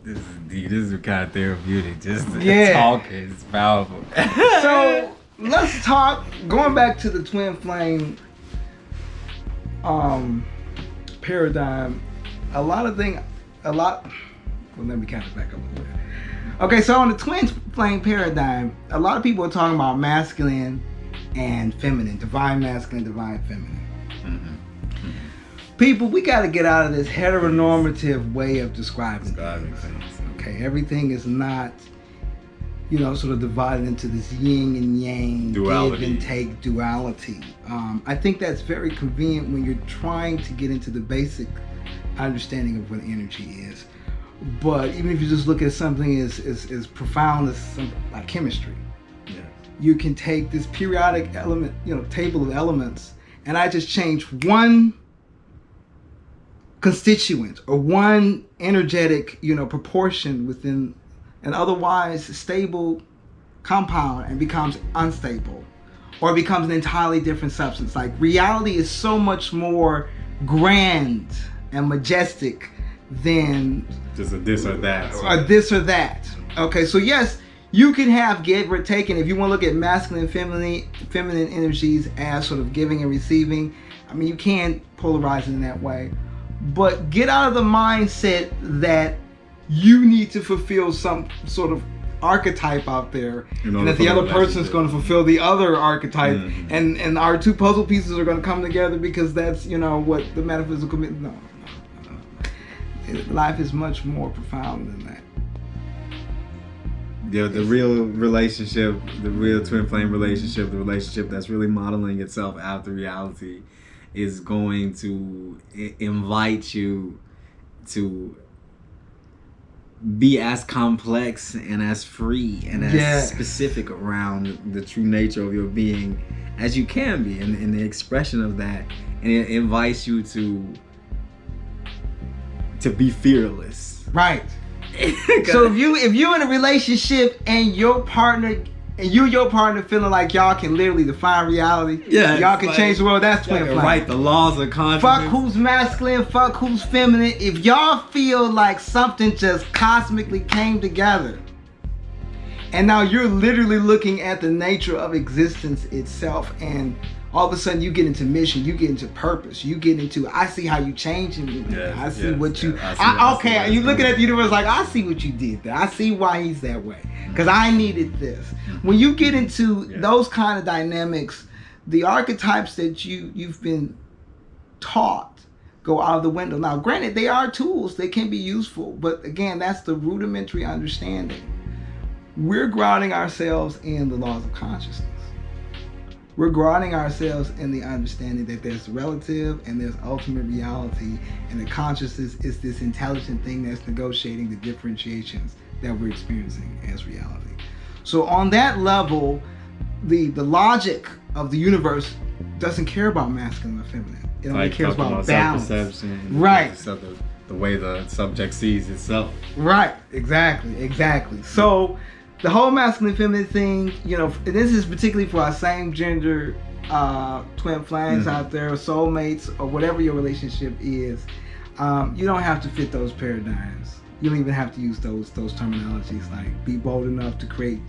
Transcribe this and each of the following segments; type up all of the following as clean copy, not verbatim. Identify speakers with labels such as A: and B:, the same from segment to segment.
A: This is deep. This is kind of therapeutic. Just talk is powerful.
B: So let's talk. Going back to the twin flame paradigm. Well, let me kind of back up a little bit. Okay, so on the twin flame paradigm, a lot of people are talking about masculine and feminine, divine masculine, divine feminine. People, we got to get out of this heteronormative way of describing things. Okay, everything is not, sort of divided into this yin and yang,
A: duality.
B: Give and take duality. I think that's very convenient when you're trying to get into the basic understanding of what energy is. But even if you just look at something as profound as something like chemistry, you can take this periodic element, table of elements, and I just change one constituent or one energetic, proportion within an otherwise stable compound and becomes unstable or becomes an entirely different substance. Like reality is so much more grand and majestic than
A: just a this or that.
B: Or this or that. Okay, so yes, you can have give or taken. If you want to look at masculine and feminine energies as sort of giving and receiving, I mean, you can polarize it in that way. But get out of the mindset that you need to fulfill some sort of archetype out there, and that the other person is going to fulfill the other archetype, and our two puzzle pieces are going to come together because that's what the metaphysical. No. Life is much more profound than that.
A: The real relationship, the real twin flame relationship, the relationship that's really modeling itself after reality, is going to invite you to be as complex and as free and as specific around the true nature of your being as you can be, and the expression of that, and it invites you to be fearless.
B: Right. So if you're in a relationship and your partner feeling like y'all can literally define reality, y'all can change the world, that's twin flame.
A: Right, the laws of consciousness.
B: Fuck who's masculine, fuck who's feminine. If y'all feel like something just cosmically came together, and now you're literally looking at the nature of existence itself, and all of a sudden you get into mission, you get into purpose, you get into, I see how you changing me. I see what you, you looking at the universe like, I see what you did there. I see why he's that way. Because I needed this. When you get into those kind of dynamics, the archetypes that you've been taught go out of the window. Now, granted, they are tools. They can be useful. But again, that's the rudimentary understanding. We're grounding ourselves in the laws of consciousness. We're grounding ourselves in the understanding that there's relative and there's ultimate reality, and the consciousness is this intelligent thing that's negotiating the differentiations that we're experiencing as reality. So on that level, the logic of the universe doesn't care about masculine or feminine. It only cares about balance. Right.
A: The way the subject sees itself.
B: Right. Exactly. So the whole masculine feminine thing, and this is particularly for our same gender twin flames out there, or soulmates, or whatever your relationship is. You don't have to fit those paradigms. You don't even have to use those terminologies. Like, be bold enough to create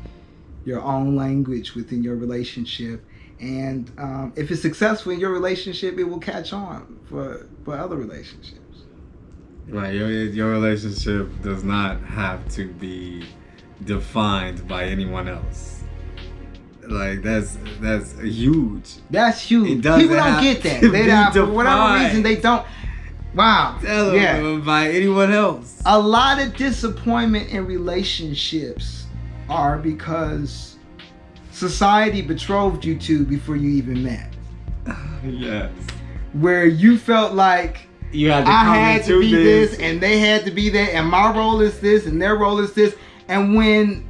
B: your own language within your relationship, and if it's successful in your relationship, it will catch on for other relationships.
A: Right. Your relationship does not have to be defined by anyone else. Like, that's huge.
B: That's huge. People don't get that. They don't, for whatever reason, they don't. Wow.
A: By anyone else.
B: A lot of disappointment in relationships are because society betrothed you to before you even met.
A: Yes.
B: Where you felt like I had to be this and they had to be that, and my role is this and their role is this. And when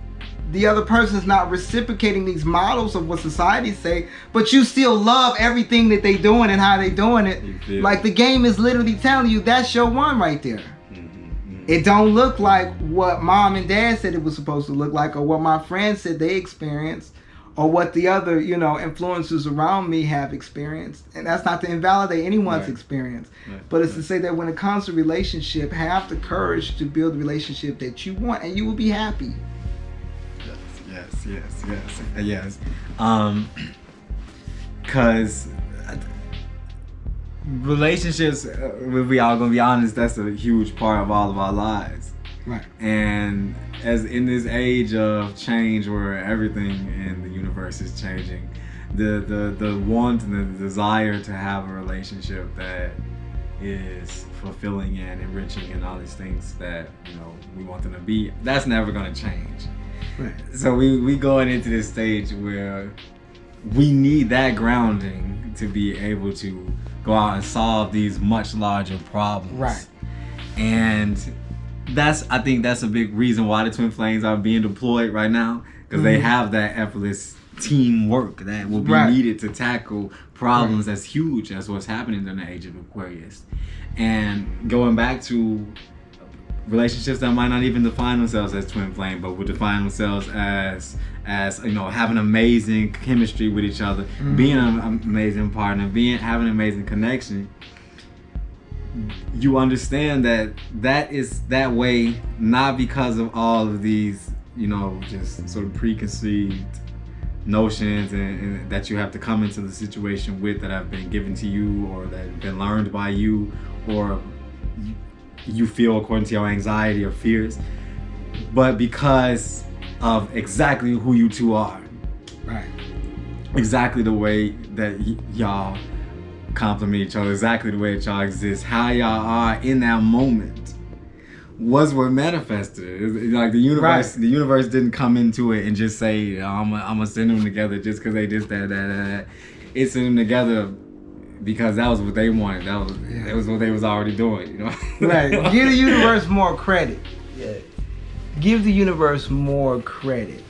B: the other person's not reciprocating these models of what society say, but you still love everything that they doing and how they doing it, like the game is literally telling you that's your one right there. It don't look like what mom and dad said it was supposed to look like, or what my friends said they experienced, or what the other, influencers around me have experienced. And that's not to invalidate anyone's experience. But it's to say that when it comes to relationship, have the courage to build the relationship that you want, and you will be happy.
A: Yes. Because relationships, if we all gonna be honest, that's a huge part of all of our lives.
B: Right.
A: And as in this age of change where everything in the universe is changing, the want and the desire to have a relationship that is fulfilling and enriching and all these things that we want them to be, that's never gonna change.
B: Right.
A: So we going into this stage where we need that grounding to be able to go out and solve these much larger problems.
B: Right.
A: And I think that's a big reason why the Twin Flames are being deployed right now, because they have that effortless teamwork that will be needed to tackle problems as huge as what's happening in the age of Aquarius. And going back to relationships that might not even define themselves as twin flame, but would define themselves as having amazing chemistry with each other, being an amazing partner, having an amazing connection. You understand that is that way not because of all of these just sort of preconceived notions and that you have to come into the situation with, that have been given to you or that have been learned by you, or you feel according to your anxiety or fears, but because of exactly who you two are.
B: Right.
A: Exactly the way that y'all complement each other, exactly the way that y'all exist, how y'all are in that moment was what manifested. It's like the universe didn't come into it and just say, I'm gonna send them together just because they just that. It sent them together because that was what they wanted. That was what they was already doing,
B: Right. Give the universe more credit. Yeah. Give the universe more credit.